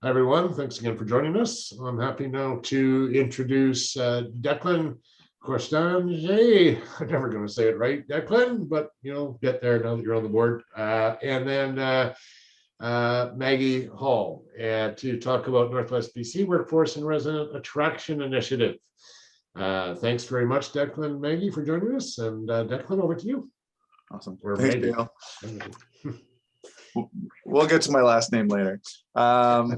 Hi, everyone. Thanks again for joining us. I'm happy now to introduce Declan Corstange. I'm never going to say it right, Declan, but get there now that you're on the board. And then Maggie Hall to talk about Northwest BC Workforce and Resident Attraction Initiative. Thanks very much, Declan and Maggie, for joining us. And Declan, over to you. Awesome. Or Thanks, Maggie. Dale. We'll get to my last name later. Yeah,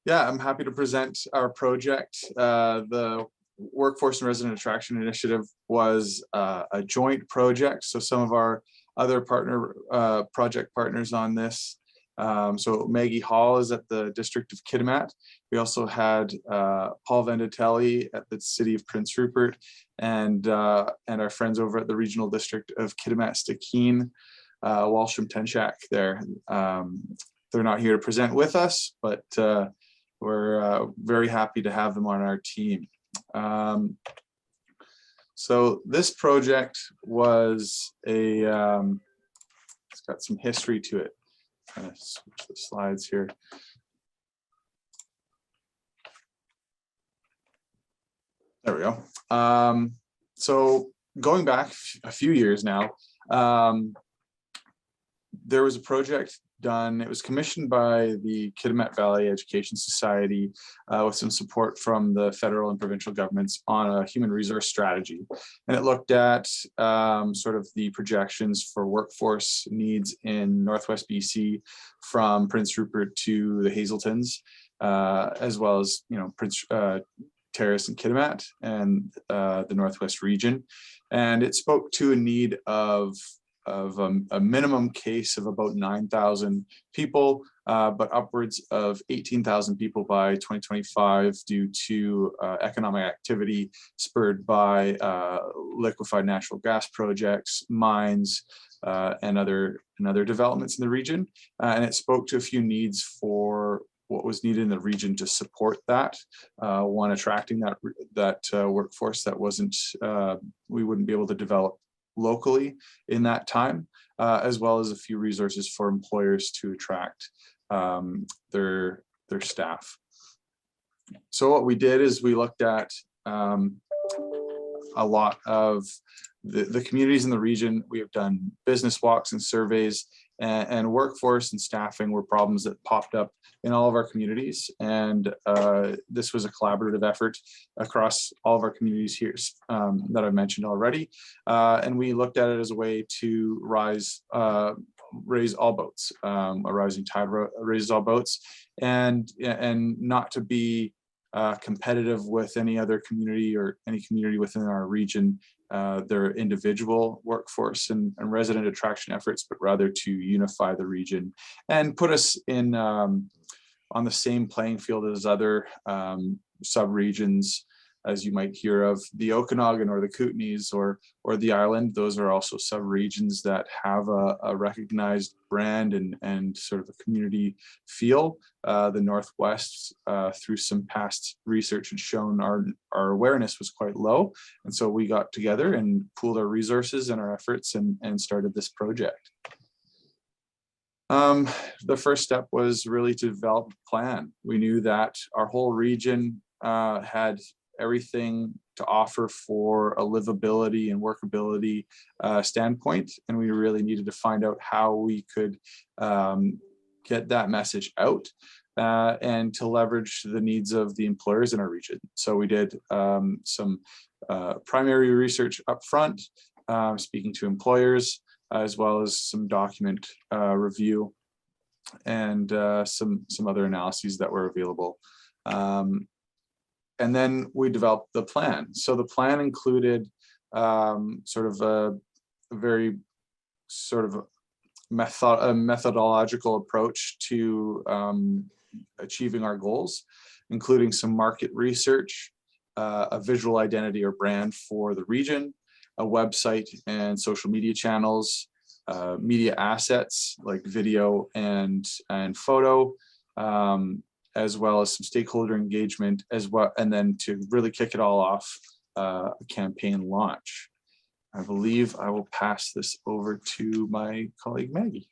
I'm happy to present our project. The Workforce and Resident Attraction Initiative was a joint project. So some of our other project partners on this. So Maggie Hall is at the District of Kitimat. We also had Paul Venditelli at the City of Prince Rupert, and our friends over at the Regional District of Kitimat-Stikine. Wallstrom Tenchak there. They're not here to present with us, but we're very happy to have them on our team. So this project was it's got some history to it. Kind of switch the slides here. There we go. So going back a few years now, there was a project done. It was commissioned by the Kitimat Valley Education Society with some support from the federal and provincial governments on a human resource strategy. And it looked at sort of the projections for workforce needs in Northwest BC from Prince Rupert to the Hazeltons, as well as, Prince Terrace and Kitimat and the Northwest region. And it spoke to a need of a minimum case of about 9,000 people, but upwards of 18,000 people by 2025 due to economic activity spurred by liquefied natural gas projects, mines, and other developments in the region. And it spoke to a few needs for what was needed in the region to support that. One, attracting that workforce that we wouldn't be able to develop locally in that time, as well as a few resources for employers to attract their staff. So what we did is we looked at a lot of the communities in the region. We have done business walks and surveys, and workforce and staffing were problems that popped up in all of our communities. And this was a collaborative effort across all of our communities here that I've mentioned already. And we looked at it as a way to raise all boats. A rising tide raises all boats, and not to be competitive with any other community or any community within our region, their individual workforce and resident attraction efforts, but rather to unify the region and put us in on the same playing field as other sub-regions, as you might hear of the Okanagan or the Kootenays or the island. Those are also sub-regions that have a recognized brand and sort of a community feel. The Northwest, through some past research, had shown our awareness was quite low. And so we got together and pooled our resources and our efforts and started this project. The first step was really to develop a plan. We knew that our whole region had everything to offer for a livability and workability standpoint, and we really needed to find out how we could get that message out and to leverage the needs of the employers in our region. So we did some primary research up front, speaking to employers, as well as some document review and some other analyses that were available. And then we developed the plan. So the plan included sort of a very sort of a methodological approach to achieving our goals, including some market research, a visual identity or brand for the region, a website and social media channels, media assets like video and photo, as well as some stakeholder engagement as well, and then to really kick it all off, a campaign launch. I believe I will pass this over to my colleague Maggie.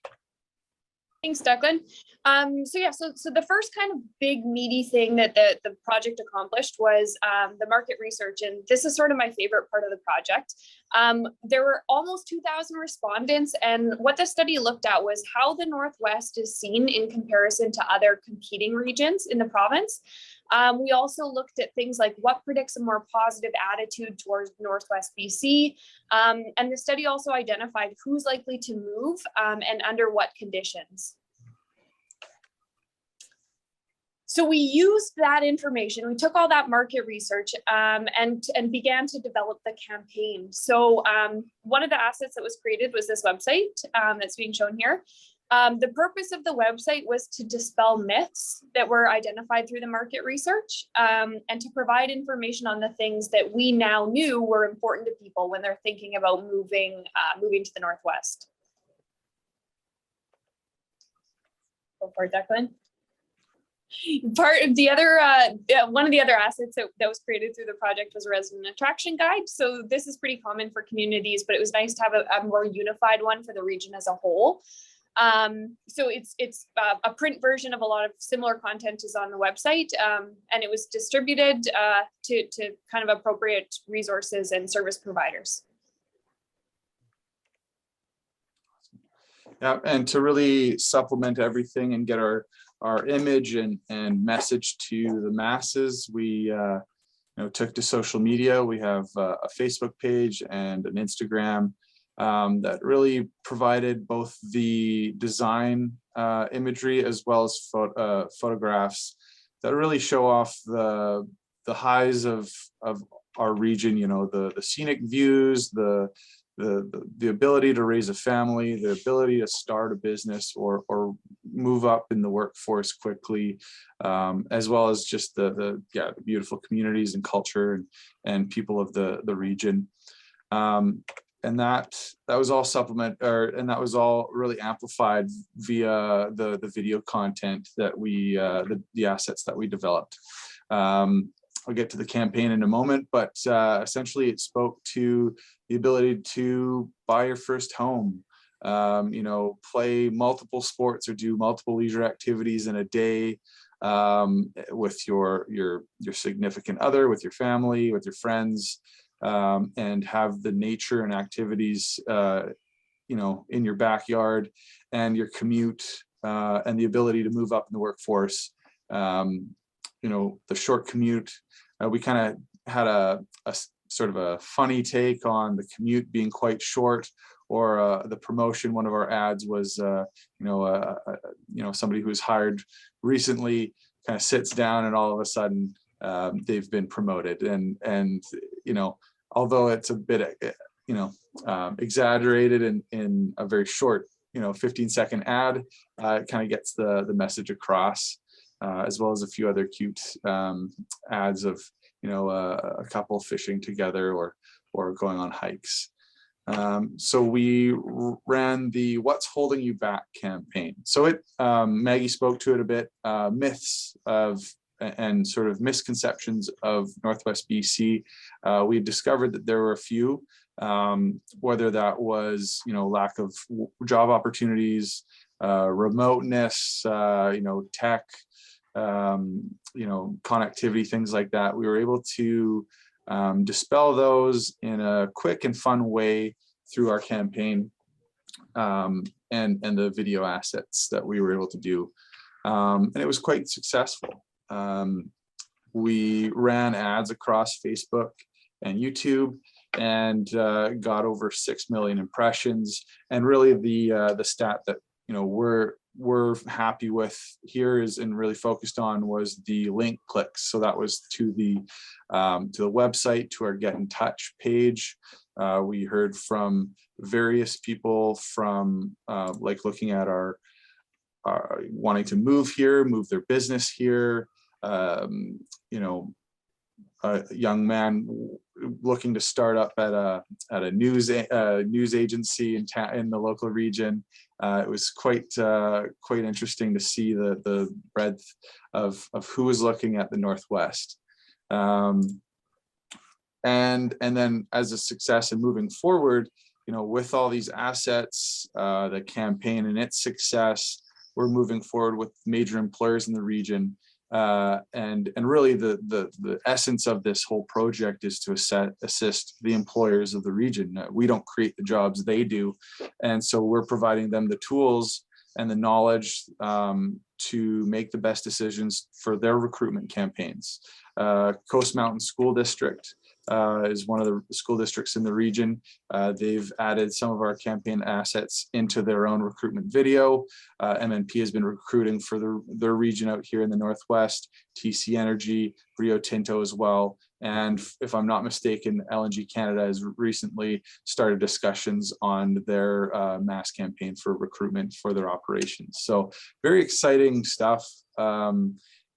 Thanks, Declan. So the first kind of big meaty thing that the project accomplished was the market research, and this is sort of my favorite part of the project. There were almost 2,000 respondents, and what the study looked at was how the Northwest is seen in comparison to other competing regions in the province. We also looked at things like what predicts a more positive attitude towards Northwest BC. And the study also identified who's likely to move and under what conditions. So we used that information, we took all that market research and began to develop the campaign. So one of the assets that was created was this website that's being shown here. The purpose of the website was to dispel myths that were identified through the market research and to provide information on the things that we now knew were important to people when they're thinking about moving to the Northwest. Go for it, Declan. Part of the other, one of the other assets that was created through the project was a resident attraction guide. So this is pretty common for communities, but it was nice to have a more unified one for the region as a whole. So it's a print version of a lot of similar content is on the website, and it was distributed to kind of appropriate resources and service providers. Yeah, and to really supplement everything and get our image and message to the masses, we took to social media. We have a Facebook page and an Instagram that really provided both the design imagery as well as photographs that really show off the highs of our region, the scenic views, the ability to raise a family, the ability to start a business or move up in the workforce quickly, as well as just the beautiful communities and culture and people of the region. And that was all and that was all really amplified via the video content that the assets that we developed. I'll get to the campaign in a moment, but essentially it spoke to the ability to buy your first home, play multiple sports or do multiple leisure activities in a day with your significant other, with your family, with your friends, and have the nature and activities, in your backyard and your commute and the ability to move up in the workforce. The short commute, we kind of had a sort of a funny take on the commute being quite short, or the promotion. One of our ads was, somebody who was hired recently kind of sits down and all of a sudden they've been promoted. And although it's a bit, exaggerated in a very short, 15-second ad, it kind of gets the message across. As well as a few other cute ads of a couple fishing together or going on hikes. So we ran the "What's Holding You Back" campaign. So Maggie spoke to it a bit. Myths and sort of misconceptions of Northwest BC. We discovered that there were a few, whether that was lack of job opportunities, remoteness, tech, connectivity, things like that. We were able to dispel those in a quick and fun way through our campaign and the video assets that we were able to do. And it was quite successful. We ran ads across Facebook and YouTube and got over 6 million impressions. And really the stat that we're happy with here and really focused on was the link clicks. So that was to the website, to our Get in Touch page. We heard from various people from looking at our wanting to move here, move their business here. A young man looking to start up at a news agency in the local region. It was quite interesting to see the breadth of who was looking at the Northwest. And then as a success and moving forward, with all these assets, the campaign and its success, we're moving forward with major employers in the region. And really the essence of this whole project is to assist the employers of the region. We don't create the jobs, they do. And so we're providing them the tools and the knowledge to make the best decisions for their recruitment campaigns. Coast Mountain School District is one of the school districts in the region. They've added some of our campaign assets into their own recruitment video. MNP has been recruiting for their region out here in the Northwest, TC Energy, Rio Tinto as well. And if I'm not mistaken, LNG Canada has recently started discussions on their mass campaign for recruitment for their operations. So very exciting stuff.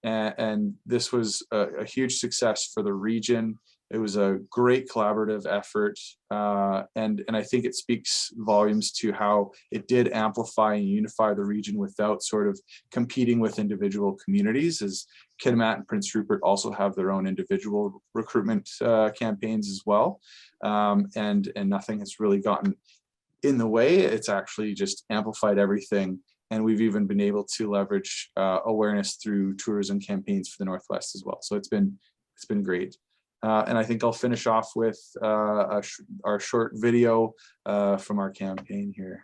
And this was a huge success for the region. It was a great collaborative effort, and I think it speaks volumes to how it did amplify and unify the region without sort of competing with individual communities, as Kitimat and Prince Rupert also have their own individual recruitment campaigns as well, and nothing has really gotten in the way. It's actually just amplified everything. And we've even been able to leverage awareness through tourism campaigns for the Northwest as well. So it's been great. And I think I'll finish off with our short video from our campaign here.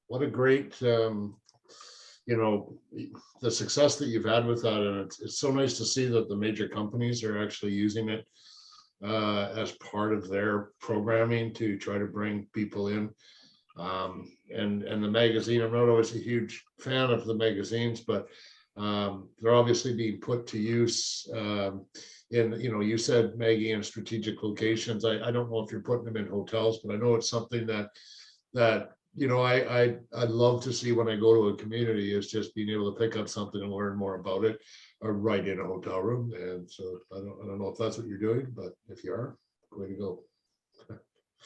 What a great, you know, the success that you've had with that. And it's so nice to see that the major companies are actually using it as part of their programming to try to bring people in. And the magazine, I'm not always a huge fan of the magazines, but they're obviously being put to use in, you know, you said, Maggie, in strategic locations. I don't know if you're putting them in hotels, but I know it's something that you know, I'd love to see when I go to a community, is just being able to pick up something and learn more about it, or right in a hotel room. And so I don't know if that's what you're doing, but if you are, way to go.